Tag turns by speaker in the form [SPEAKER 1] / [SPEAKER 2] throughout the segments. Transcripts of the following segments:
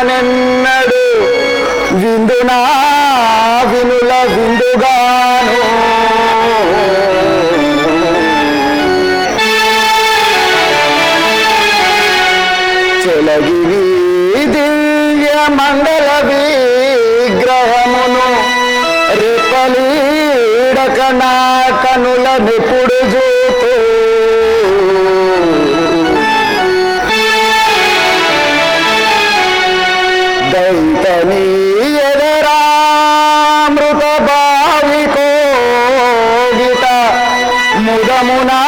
[SPEAKER 1] విననెన్నడు విందునా వినుల విందుగాను చెలగిరి దివ్య మంగళ విగ్రహమును రెప్పలీడక నా కనుల నిపుడు జూతూ దైతనీ ఎదరామృత భావికో గీత ముదమునా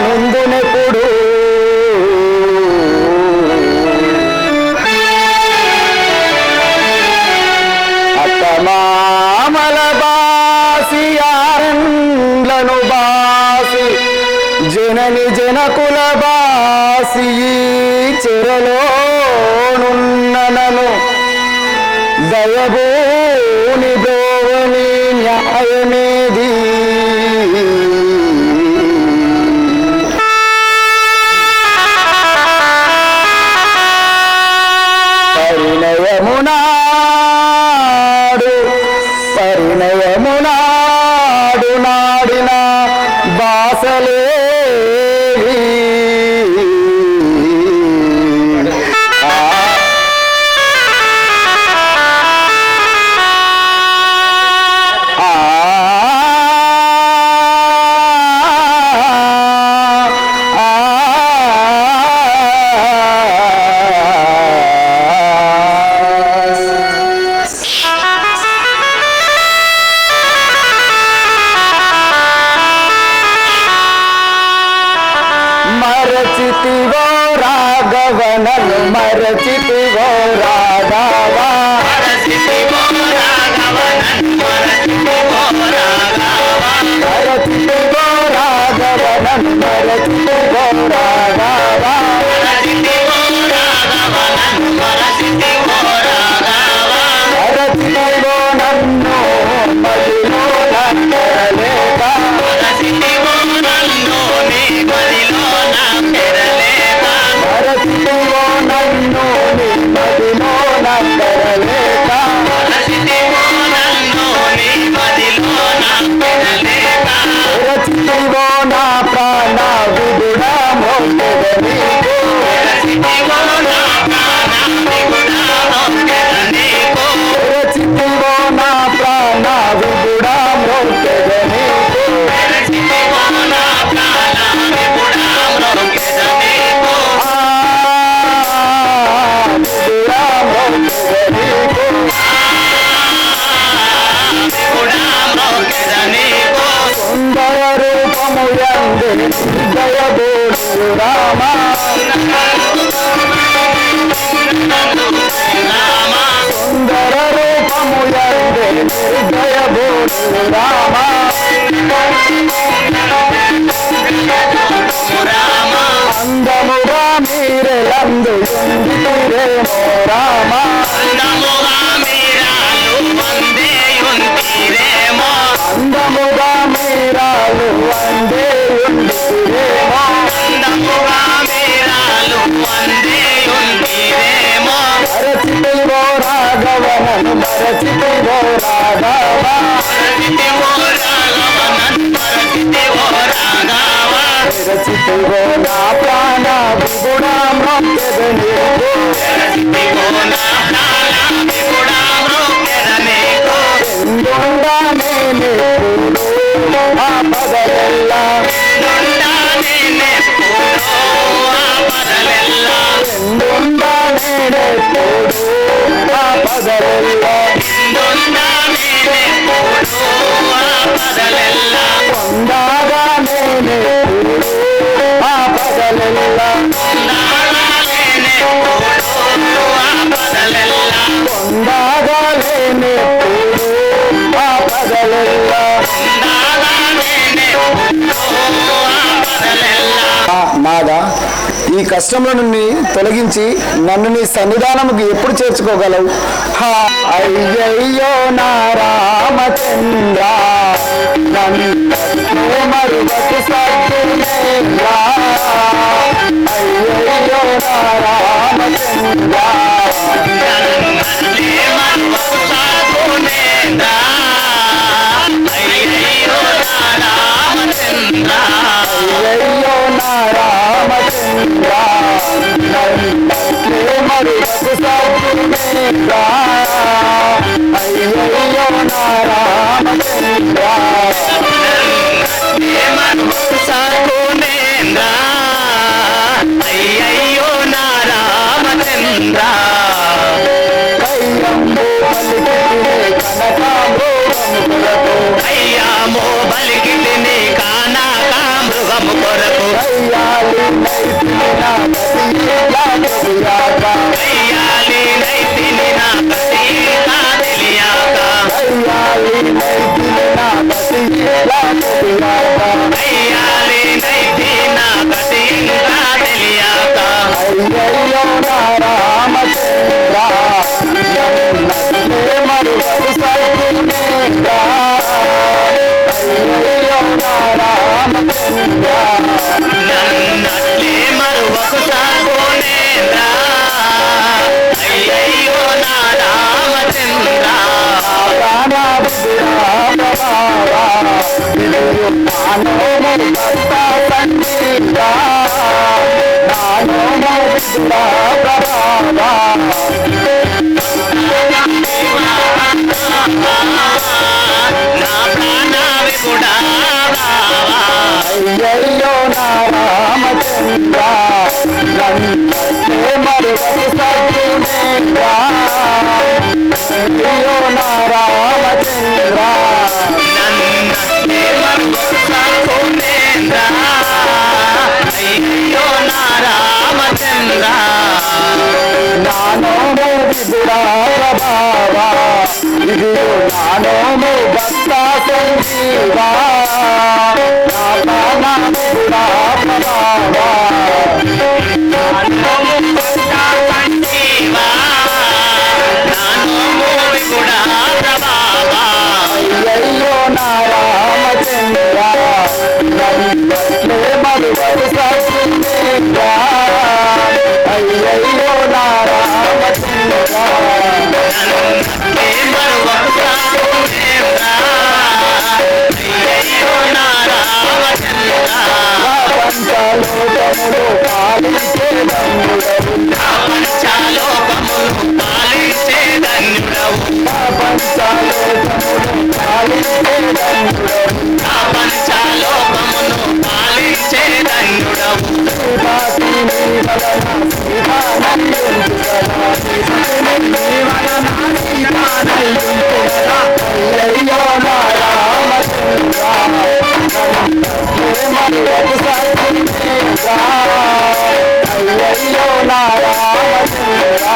[SPEAKER 1] నుందునెప్పుడు అత్తమామల బాసి ఆరండ్లను బాసి జనని జనకుల బాసి చెరలోనున్ననను దయబోని దోవని న్యాయమేది పరిణయమునాడు నాడిన బాసలేవి మరచితివో రాఘవనను మరచితివో రాఘవా మరచితివో రాఘవనను మరచితివో రాఘవనను మరచితివో రాఘవా మరచితివో నన్ను మదిలో నక్కరలేక మరచితివో నన్ను నీ మదిలో నక్కరలేక రచితివో నా ప్రాణ విగుణ మోక్షదని రచితివో నా ప్రాణ విగుణ మోక్షదని సుందర రూపము యందు జయబోడు రామా సుందర రూపము యందు జయబోడు రామా అందముగా మీరెలందు యుందిరేమో రామా అందముగా మీరాలు వందే యుందిరేమో మరచితివో రాఘవనను మరచితివో రాఘవా రచితివో నా ప్రాణ విగుణ మోక్షదని ఎందుండా నేనెప్పుడు ఆ పదలెల్లా ఎందుండా నేనెప్పుడు ఆ పదలెల్లా పొందాగా నేనెప్పుడు ఆ పదలెల్లా పొందాగా నేనెప్పుడు ఆ పదలెల్లా నాదా ఈ కష్టంలో నుండి తొలగించి నన్ను నీ సన్నిధానముకు ఎప్పుడు చేర్చుకోగలవు? అయ్యయ్యో నా రామచంద్ర మరుగతి అయ్యయ్యో నా రామచంద్ర ప్రభావా అయ్యయ్యో నా రామచంద్ర మరువకు సత్యునేంద్ర అయ్యో నా రామచంద్ర
[SPEAKER 2] అయ్యో నా రామచంద్ర
[SPEAKER 1] నానోము విదురా ప్రభావా ఇది నానోము భక్త సంజీవా నా ప్రాణ విదురా ప్రభావా అయ్యయ్యో నా రామచంద్ర మరువకు సత్యునేంద్ర అయ్యయ్యో నా రామచంద్ర పంచలోకములు పాలించే ధన్యుడవు పంచలోకములు పాలించే ధన్యుడవు శ్రీపాతి నీ వలన అయ్యయ్యో నా రామచంద్ర మరువకు సత్యునేంద్ర అయ్యయ్యో నా రామచంద్ర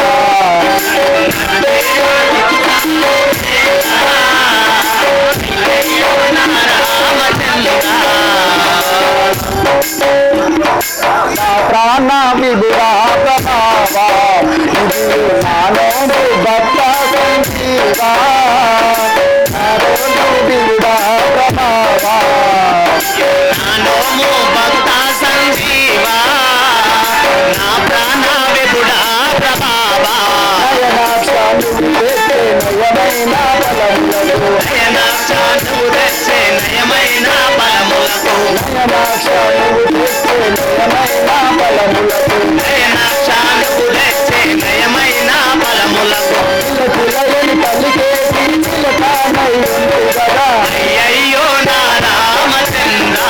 [SPEAKER 1] నా ప్రాణ విదురా ప్రభావా ఇది నానోము భక్త సంజీవా నానోము విదురా ప్రభావా
[SPEAKER 2] భక్త సంజీవా నా ప్రాణ విపుడా ప్రభావా
[SPEAKER 1] నయనాక్షాలు తెచ్చే నయమైన బలములకు
[SPEAKER 2] నయనాక్షాలు తెచ్చే నయమైన బలములకు
[SPEAKER 1] నయనాక్షాలు తెచ్చే నయమైన బలములకు
[SPEAKER 2] నయనాక్షాలు తెచ్చే నయమైన బలములకు
[SPEAKER 1] పిల్లలని పలికేసి చిలకానై ఉంది కదా
[SPEAKER 2] అయ్యయ్యో నా రామచంద్ర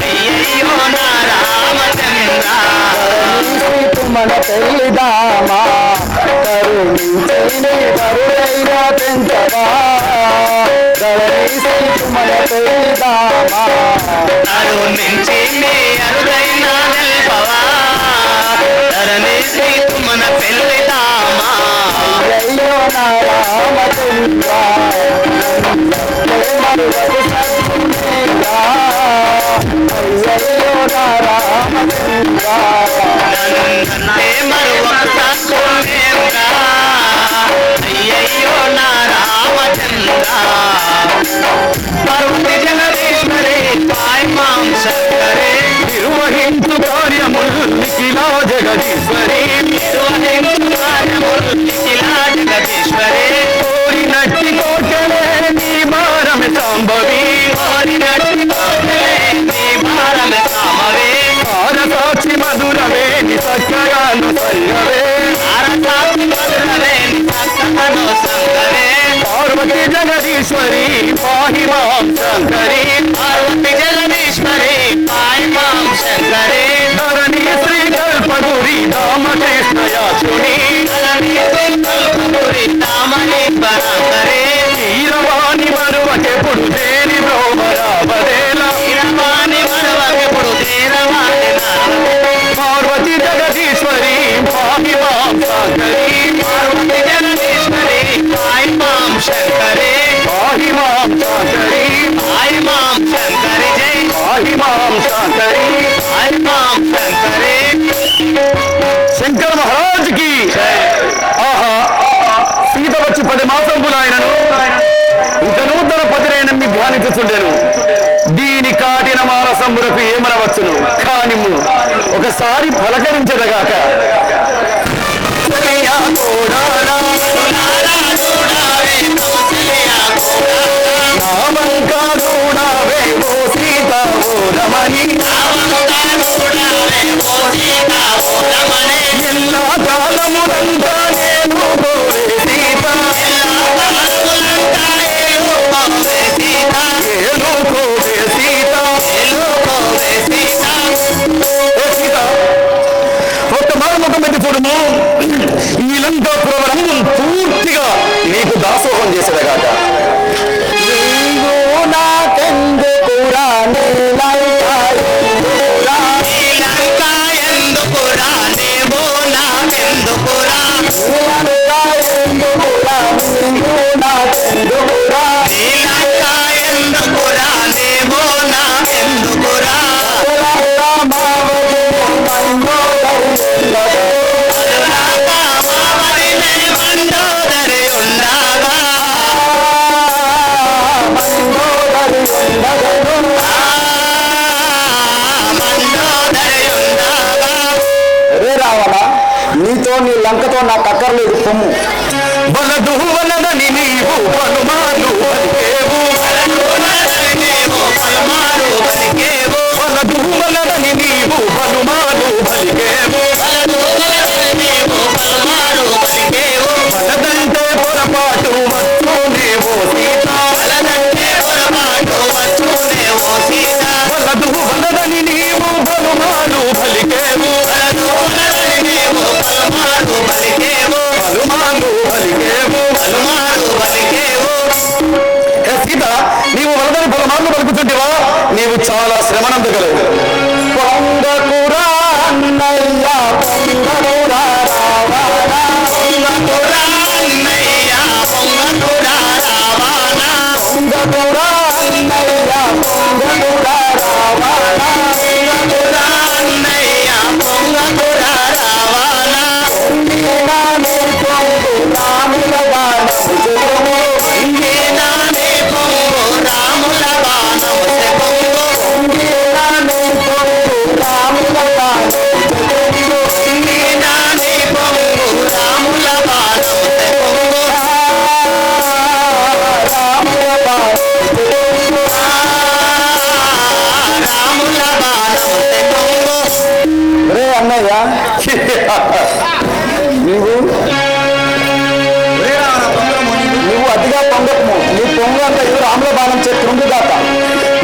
[SPEAKER 2] అయ్యయ్యో నా రామచంద్ర
[SPEAKER 1] మన పెళ్లిదామా కరుణించని కరుడైన పెంచవా మన పెళ్లిదామా
[SPEAKER 2] కరుణించి నీ అరుదైన నిల్పవా ధరణి మన పెళ్లిదామా
[SPEAKER 1] అయ్యయ్యో నా రామచంద్ర మరువకు సత్యునేంద్ర అయ్యయ్యో నా రామచంద్ర
[SPEAKER 2] అయ్యయ్యో నా రామచంద్ర పర్వతి జగదీశ్వరి పాయ్ మాం శంకరే
[SPEAKER 1] నిర్వహించు కార్యములు నిఖిలా జగదీశ్వరి
[SPEAKER 2] నిర్వహించు కార్యములు నిఖిలా జగదీశ్వరి
[SPEAKER 1] కోరినట్టి కోటలే నీ భారమే సాంబవి
[SPEAKER 2] కోరినట్టి కోటలే నీ భారమే సామవే
[SPEAKER 1] సాక్షి మధురమే ని సత్యగాను సయ్యవే
[SPEAKER 2] భారతాసి మధురవే ని సత్తను సంగవే
[SPEAKER 1] పార్వతి జగదీశ్వరి పాహి మాం శంకరి
[SPEAKER 2] పార్వతి జగదీశ్వరి పాయ్ మాం శంకరే
[SPEAKER 1] ధరణి శ్రీ కల్పగురి రామకృష్ణ యాచుని
[SPEAKER 2] ధరణి కల్పగురి దామని పరాకరే
[SPEAKER 1] తీరవాణి మరువకెప్పుడు దేని బ్రోమరావదేల
[SPEAKER 2] తీరవాణి మరువకెప్పుడు తీరవాణి
[SPEAKER 1] పార్వతి జగదీశ్వరి పాహి మాం శంకరి
[SPEAKER 2] పార్వతి జగదీశ్వరి పాయ్ మాం శంకరే
[SPEAKER 1] పాహి మాం శంకరి
[SPEAKER 2] పాయ్ మాం శంకరి జై
[SPEAKER 1] పాహి మాం శంకరి
[SPEAKER 2] పాయ్ మాం శంకరే
[SPEAKER 1] శంకర మహారాజ్ కి ఆహా సీత వచ్చి 10 మాసంపులు ఆయనను ఇక నూతన పతిరైన ధ్యానించుచుండెను దీని కాటిన మానసంబులకు ఏమనవచ్చును కానిము ఒకసారి పలకరించదగాక నామంకా చూడావే ఓ సీత ఓ రమ గాని ఎల్లా కాలములంతా నేను కోరే సీత ఏలుకోవే సీత. సీత ఒక్క మారుముఖం పెట్టి చూడము. ఈ లంకాపురం పూర్తిగా నీకు దాసోహం చేసేదగాక. నీవు నాకెందుకురా నీతో నీ లంకతో నాకు అక్కర్లేదు పొమ్ము. వలదు వలదని నీవు పలుమారు పలికేవు వలదు వలదని నీవు పలుమారు పలికేవు వలదంటే పొరపాటు వచ్చునేవో సీత వలదు వలదని నీవు పలుమారు పలికేవు సీత నీవు వలదని పొలమార్లు పలుకుతుంటేవా నీవు చాలా శ్రమనందగలవు. పొంగకురా అన్నయ్య పొంగకురా రావాలా పొంగకురా అన్నయ్య పొంగకురా రావాలా పొంగకురా అన్నయ్య పొంగకురా రావాలా పొంగకురా అన్నయ్య పొంగకురా రావాలా నానే పొంగు రాముల బాణము నానే పొంగు రాముల బాణము నానే పొంగు రాముల బాణము నానే పొంగు రాముల బాణము రాముల బాణము రే అన్నయ్య నువ్వు అతిగా పొంగము. నీ పొంగు అంత ఇది రాముల బాణం చే పొంగుగాక.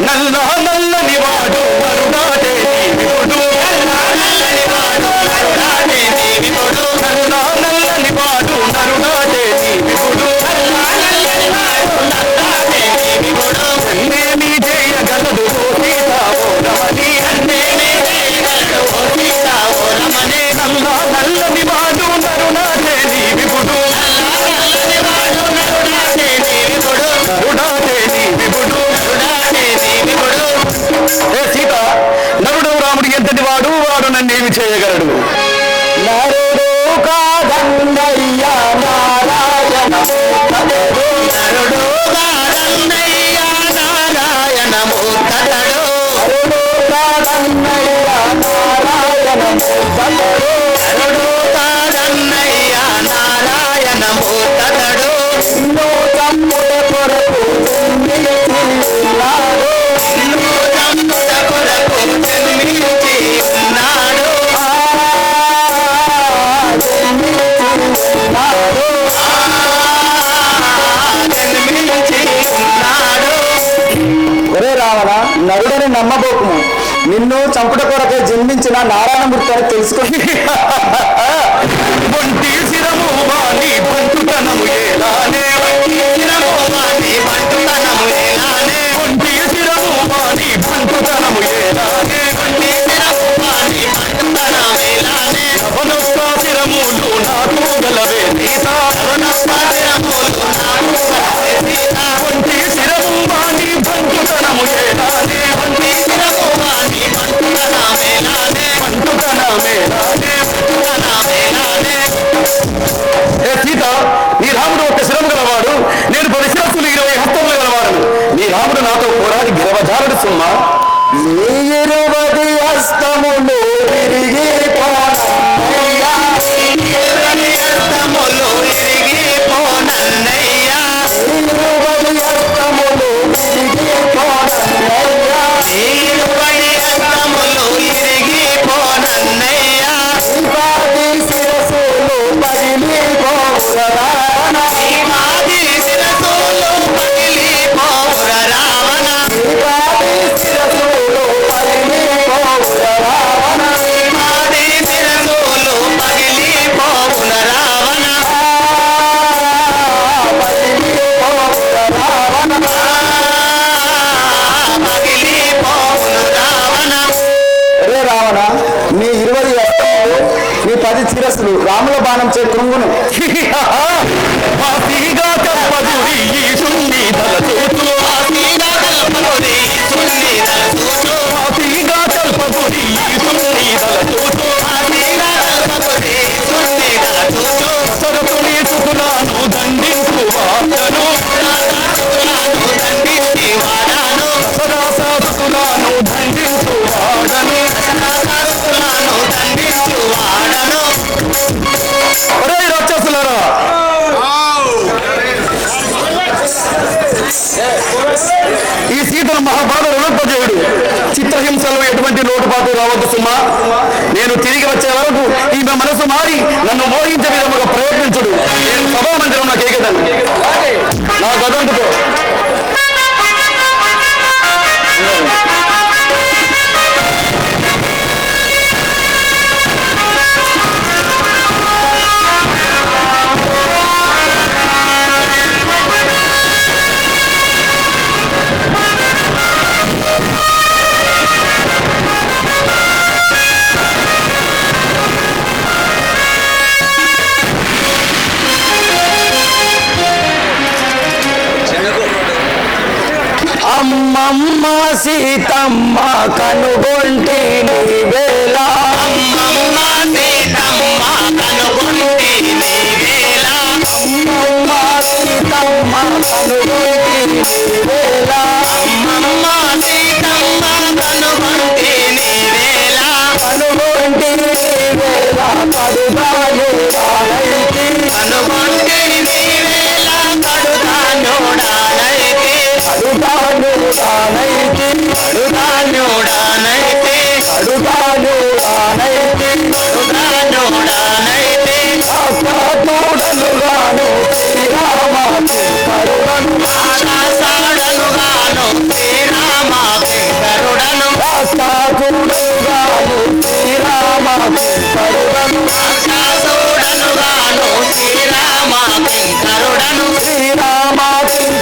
[SPEAKER 1] నల్ల నల్లని వాడు నరుడాటే నీవిడు నల్ల నల్లని వాడు నరుడాటే నీవిడు అన్నేమి చేయగలదు సీత ఓ రమణి అన్నేమి చేయగలదు సీత ఓ రమణి నల్ల నల్లని వాడు నరుడాటే నీవిడు సీత నరుడు రాముడు ఎంతటి వాడు వాడు నన్నేమి చేయగలడు. నరుడు కాదన్నయ్య నారాయణ నరుడు కాదన్నయ్య నారాయణ మూర్ఖతడు నరుడు కాదన్నయ్య నారాయణ మూర్ఖతడు నరుడు కాదన్నయ్య నారాయణ మూర్ఖతడు ఎన్నో తమ్ముడ కొరకు జన్మించినాడు ఎన్నో తమ్ముడ కొరకు జన్మించినాడు ఒరే రావణ నరుడని నమ్మబోకుము. నిన్ను చంపుట కొరకే జన్మించిన నారాయణమూర్తి అని తెలుసుకొని ఒంటి శిరము వాణి బంటుతనము ఏలానే ఒంటి శిరము వాణి బంటుతనము ఏలానే ఒంటి శిరము వాణి బంటుతనము ఏలానే ఒంటి శిరము వాణి బంటుతనము ఏలానే నవనొక్క శిరములు నాకు గలవే సీత నవనొక్క శిరములు నాకు గలవే సీత ఒంటి శిరము వాణి బంటుతనము ఏలానే ఒంటి శిరము వాణి బంటుతనము ఏలానే బంటుతనము ఏలానే బంటుతనము ఏలానే. ఏ సీత నీ రాముడు ఒక శిరము గలవాడు, నేను 10 శిరస్సులు 20 హస్తములు గలవాడు. నీ రాముడు నాతో పోరాడి గిరవజారుడు సుమ్మా. 20 హస్తములు తిరిగి పోనన్నయ్యా 20 హస్తములు తిరిగి పోనన్నయ్యా 20 హస్తములు తిరిగి పోనన్నయ్యా 20 రాక్షసులు రాముల బాణం చే కృంగును
[SPEAKER 3] ఆసిగా కల్పదుడి ఈశుణ్ణి తలచూచు
[SPEAKER 2] ఆసిగా కల్పదుడి ఈశుణ్ణి తలచూచు
[SPEAKER 3] ఆసిగా కల్పదుడి ఈశుణ్ణి తలచూచు
[SPEAKER 2] ఆసిగా కల్పదుడి ఈశుణ్ణి తలచూచు
[SPEAKER 3] సరతుని చుకులాను దండించు వాడను
[SPEAKER 2] దండించి వాడాను
[SPEAKER 3] సరాసాతులాను దండించు వాడను
[SPEAKER 2] దండించు వాడను
[SPEAKER 3] ఒరే రాక్షసులారా ఈ సీతను మహాబాలు రుణపజయుడు చిత్రహింసలు ఎటువంటి లోటుపాటు రావద్దు సుమా నేను తిరిగి వచ్చే వరకు ఈమె మనసు మారి నన్ను మోహించే విధముగా ప్రయత్నించుడు నేను సభా మందిరం నాకు ఏకదాను నా గదంతుతో అమ్మమ్మ సీతమ్మ కనుగొంటి నీ వేళ
[SPEAKER 2] అమ్మమ్మ సీతమ్మ కనుగొంటి నీ వేళ
[SPEAKER 3] అమ్మమ్మ సీతమ్మ కనుగొంటి నీ వేళ
[SPEAKER 2] అమ్మమ్మ సీతమ్మ కనుగొంటి నీ వేళ
[SPEAKER 3] కనుగొంటి నీ వేళ కడుగాను రానైతి
[SPEAKER 2] కనుగొంటి నీ వేళ కడుగానోడానైతే
[SPEAKER 3] కడుగాను రానైతి
[SPEAKER 2] కడుగానోడానైతే
[SPEAKER 3] కడుగాను రానైతి
[SPEAKER 2] కడుగానోడానైతే
[SPEAKER 3] ఆకాశోడనుగాను శ్రీరామ కరుణను
[SPEAKER 2] ఆకాశాడనుగాను శ్రీరామ వెంకరుడను
[SPEAKER 3] ఆకాశోడనుగాను శ్రీరామ కరుణను
[SPEAKER 2] ఆకాశోడనుగాను శ్రీరామ వెంకరుడను
[SPEAKER 3] శ్రీరామ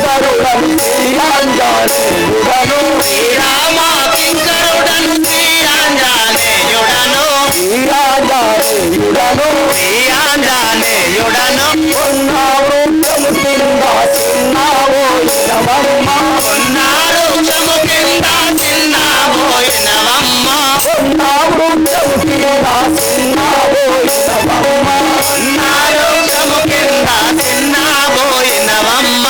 [SPEAKER 3] కరుణను శ్రీయాంజనేయుడను
[SPEAKER 2] శ్రీరామ వెంకరుడను శ్రీయాంజనేయుడను
[SPEAKER 3] శ్రీయాంజనేయుడను
[SPEAKER 2] శ్రీయాంజనేయుడను
[SPEAKER 3] ఉన్నావు కింద చిన్నావో ఇనవమ్మ
[SPEAKER 2] ఉన్నారు చము కింద చిన్నబోయినవమ్మ
[SPEAKER 3] ఉన్నావు కింద చిన్నావో ఇనవమ్మ
[SPEAKER 2] ఉన్నారు చము కింద చిన్నబోయినవమ్మ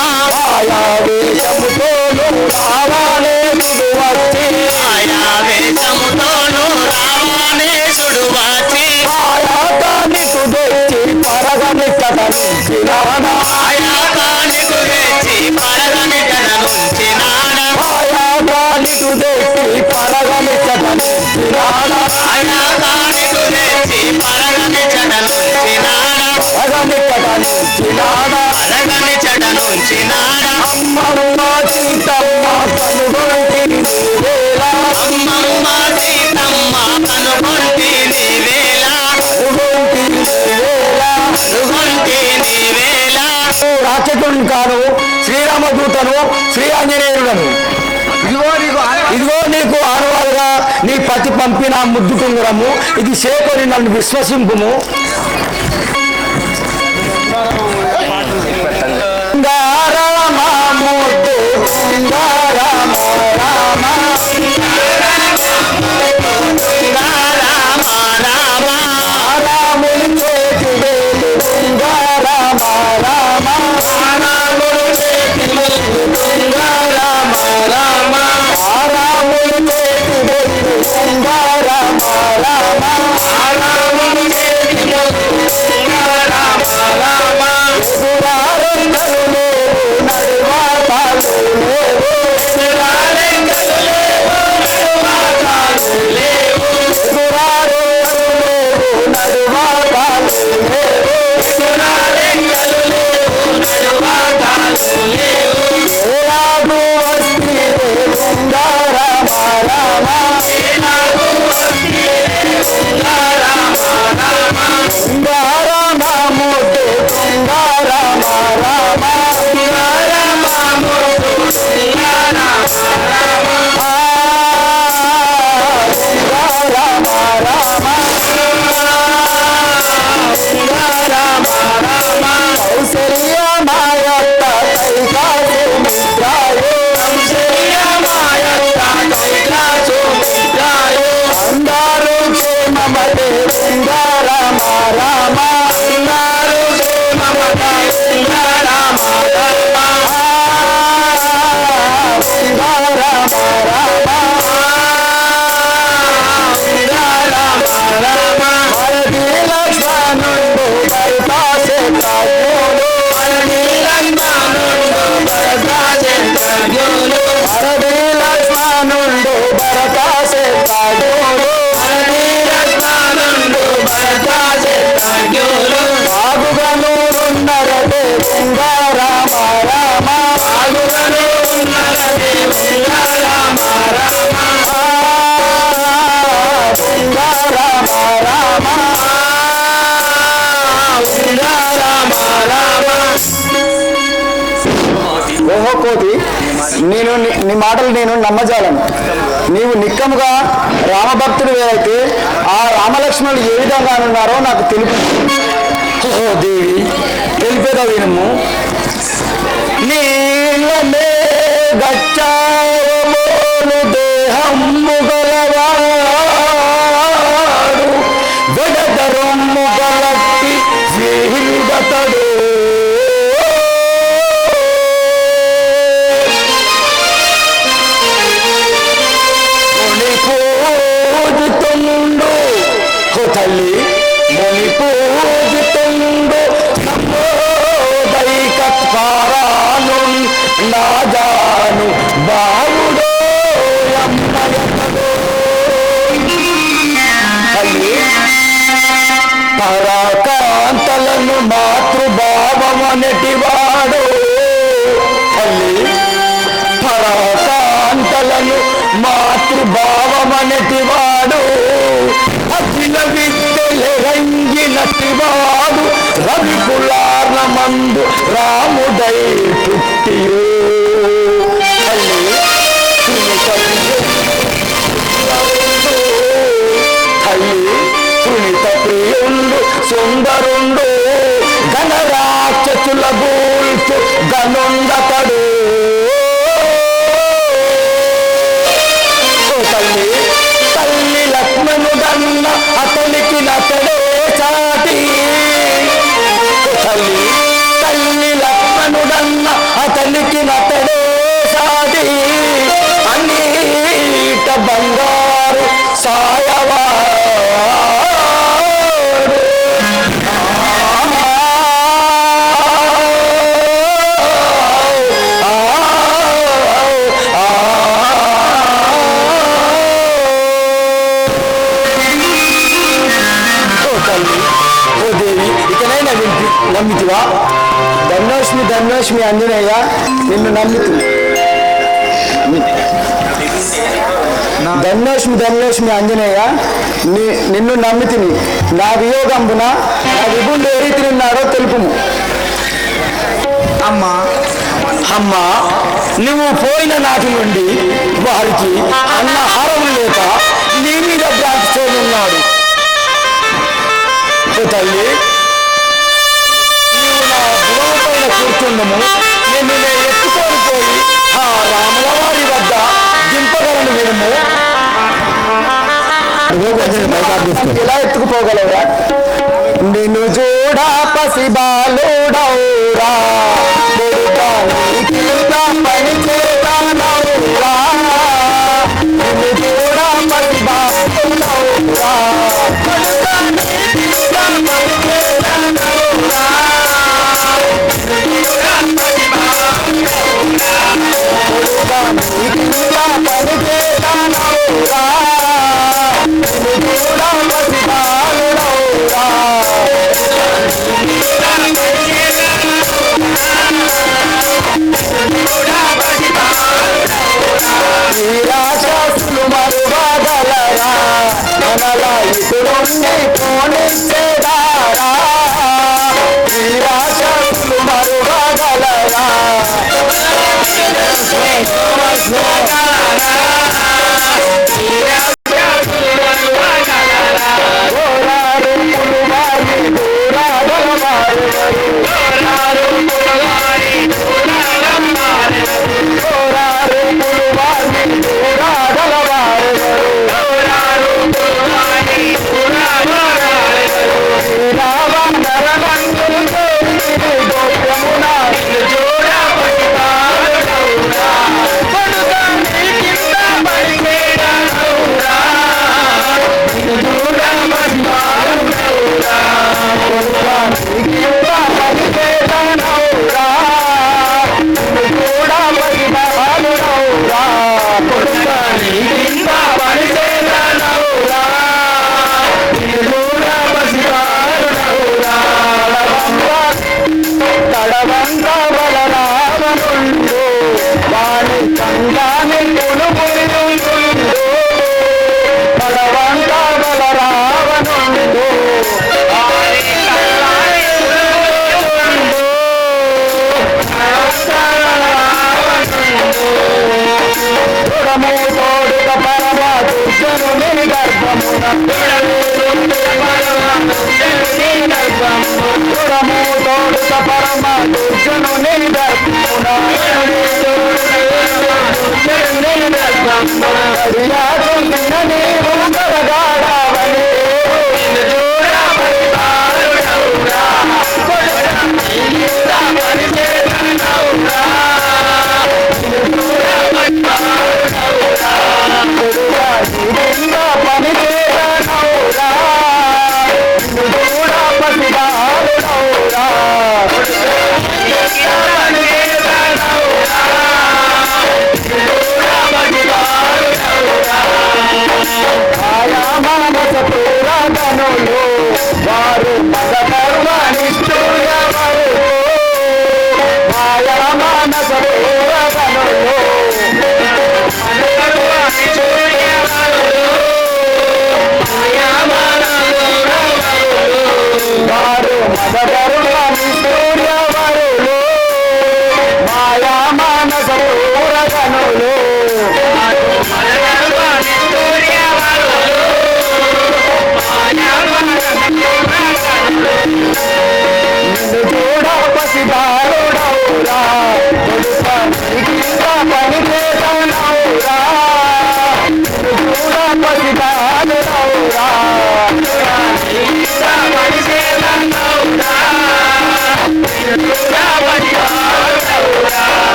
[SPEAKER 3] ఆయావేశముతోను రావాలేదుడు వచ్చి
[SPEAKER 2] ఆయావేశముతోను రావణేశుడు వచ్చి
[SPEAKER 3] ఆయాకానికి తెచ్చి పరగనికటనిచ్చినాన
[SPEAKER 2] ఆయాకానికి తెచ్చి పరగనికట నుంచినాడ
[SPEAKER 3] ఆయాకానికి తెచ్చి పరగనికటనిచ్చినాన
[SPEAKER 2] ఆయాకానికి తెచ్చి పరగనికట నుంచినాడ
[SPEAKER 3] పరగనికటనిచ్చినాన
[SPEAKER 2] పరగనికట నుంచినాడ
[SPEAKER 3] అమ్మమ్మ సీతమ్మ కనుగొంటి నీ వేళ
[SPEAKER 2] అమ్మమ్మ సీతమ్మ కనుగొంటి నీ వేళ
[SPEAKER 3] కనుగొంటి నీ వేళ
[SPEAKER 2] కనుగొంటి నీ వేళ
[SPEAKER 3] రాక్షసుని కాను శ్రీరామదూతను శ్రీ ఆంజనేయుడను ఇదిగో నీకు ఆనవాలుగా నీ పతి పంపిన ముద్దు కుంగురము ఇది చేకొని నన్ను విశ్వసింపుము రామ ముద్దు రామ రామ
[SPEAKER 2] రామ రామ
[SPEAKER 3] రాముని చేతి వేలు రామ రామ రాముని చేతి వేలు రామ రామ రాముని చేతి వేలు రామ రామ రాముని చేతి వేలు రామ రామ ఎదురారెందరు లేవు నడువాటాలు లేవు ఎదురారెందరు లేవు నడువాటాలు లేవు ఎదురారెందరు లేవు నడువాటాలు లేవు ఎదురారెందరు లేవు నడువాటాలు లేవు ఏలాగు వస్తి దేవుంగా రామ రామ ఏలాగు వస్తి దేవుంగా రామ రామ రామ ముద్దు రామ రామ రామ ముద్దు రామ రామ రామ రామ ఉన్నరదే సింగారామ రామ
[SPEAKER 1] సింగారు సోమమద సింగారామ రామ
[SPEAKER 3] సింగారామ రామ
[SPEAKER 1] సింగారామ రామ
[SPEAKER 3] భారతీ లక్ష్మణుండు భరతాసే కాజోలు
[SPEAKER 1] భరణి లక్ష్మణుండు భరతాచంద్రులు
[SPEAKER 3] భారతీ లక్ష్మణుండు భరతాసే కాజోలు
[SPEAKER 1] భరణి లక్ష్మణుండు భరతాచంద్రులు
[SPEAKER 3] బాగుగను ఉన్నరదే సింగారామ రామ
[SPEAKER 1] ఆగుగను ఉన్నరదే సింగారామ రామ
[SPEAKER 3] సింగారామ రామ
[SPEAKER 1] సింగారామ రామ
[SPEAKER 3] ఓహో కోతి, నీ మాటలు నేను నమ్మజాలను. నీవు నిక్కముగా రామభక్తుడు అయితే ఆ రామలక్ష్మణులు ఏ విధంగా ఉన్నారో నాకు తెలుపు. ఓ దేవి, తెలిపేదా వినము. నీలమే గచ్చావమోను దేహమ్ము గలవాడు వెడదరమ్ము గలట్టి వీరుడతడు. పూజితుండు తల్లి ముని పూజితుండు నమోదైకత్వారాను నాజాను బావుడో అమ్మయతడు. తల్లి పరాకాంతలను మాతృభావమనటివాడు. తల్లి పరాకాంతలను మాతృభావమనటివాడు. అఖిల విద్యలంగినటివాడు రవికులార్ణమందు రాముడై పుట్టియు. తల్లి సునీత ప్రియుండు సుందరుండు గణరాక్షసుల గూల్చు గనుండతడు. తల్లి తల్లి లక్ష్మణుడన్న అతనికి నతడే చాటి. తల్లి తల్లి లక్ష్మణుడన్న అతనికి నతడే సాటి. అన్నిట బంగారు సాయవాడు. ఓ దేవి, ఇకనైనా నమ్మితివా? ధన్యోష్మి ధన్యోష్మి ఆంజనేయ, నిన్ను నమ్మితి. ధన్యోష్మి ధన్యోష్మి ఆంజనేయ, నిన్ను నమ్మితిని. నా వియోగంబున నా విభుండు ఏ రీతి ఉన్నాడో తెలుపుము.
[SPEAKER 1] అమ్మా
[SPEAKER 3] అమ్మా, నువ్వు పోయిన నాటి నుండి వారికి అన్నహారం లేక నీ మీద భ్రాంతి చేయనున్నాడు. ఓ తల్లి, నీవు నా భువన పైన కూర్చుండము. నేను ఎత్తుకొని పోయి ఆ రాముల వారి వద్ద దింపగలను వినము. ఎలా ఎత్తుకుపోగలవురా? నిన్ను చూడ పసిబాలుడవురా, పని చేతానవురా. నిన్ను చూడ పసిబాలుడవురా, నిరాశాసులు మరువగలరా, మనలా ఇతరుణ్ణి పోనిచ్చేదారా. నిరాశాసులు మరువగలరా,